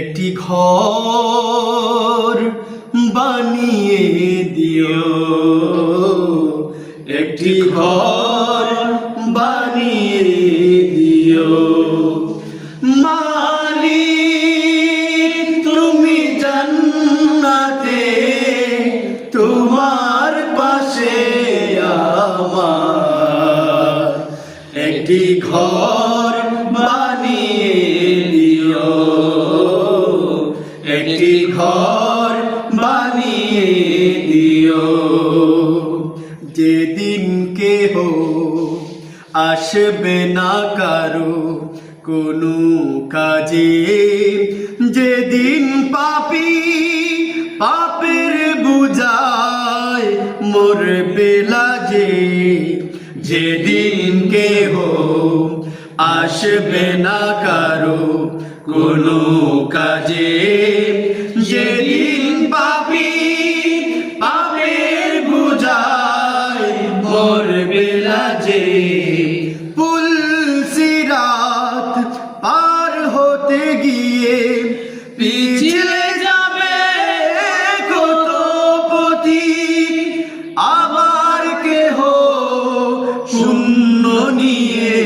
একটি ঘর বানিয়ে দিও, একটি ঘর বানিয়ে দিও। মালিক তুমি জান্নাতে, তোমার পাশে আমার একটি ঘর বানিয়ে দিও, একটি ঘর বানিয়ে দিও। যেদিন কেহ আসবে না কারো কোনো কাজে, যেদিন পাপী পাপের বুঝায় মরবে লাজে, যেদিন কেহ আসবে না কারো কোনো কাজে, যেদিন পাপী পাপের বুঝায় মরবে লাজে। পুল সিরাত পার হতে গিয়ে পিছলে যাবে কত পথিক, আবার কেহ শূন্য নিয়ে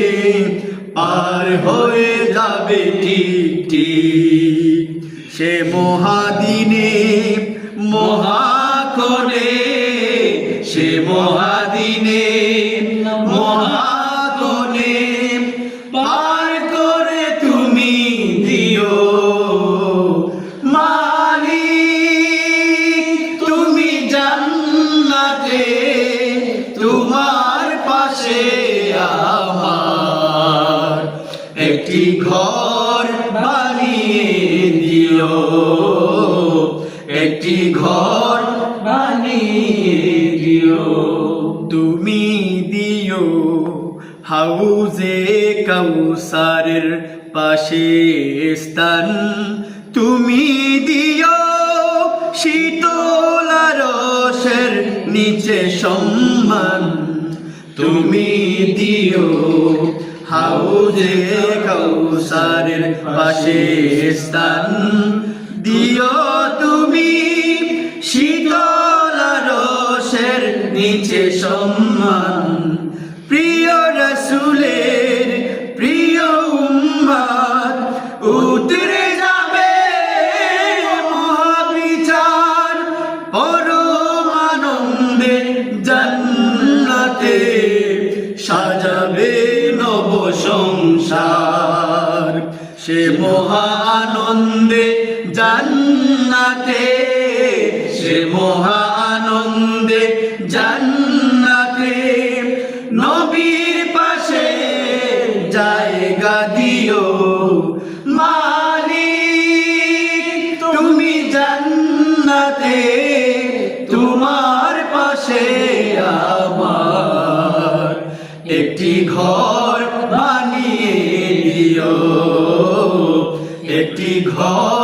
পার হয়ে যাবে ঠিক ঠিক। সে মহাদিনে মহাক্ষণে, সে মহাদিনে মহাক্ষণে পার করে তুমি দিও। মালিক তুমি জান্নাতে, তোমার পাশে আমার একটি ঘর বানিয়ে দিও, একটি ঘর বানিয়ে দিও। তুমি দিও হাউজে কাউসারের পাশে স্থান, তুমি দিও শীতল আরশের নিচে সম্মান, তুমি দিও হাউজে কাউসারের পাশে স্থান, দিও তুমি শীতল আরশের নিচে সম্মান। প্রিয় রাসূলের প্রিয় উম্মত উতরে যাবে মহাবিচার, পরম আনন্দে জান্নাতে সাজাবে নব সংসার। সে মহানন্দে জান্নাতে, সে মহানন্দে জান্নাতে নবীর পাশে জায়গা দিও। মালিক তুমি জান্নাতে, তোমার পাশে আমার একটি ঘর বানিয়ে দিও, একটি ঘর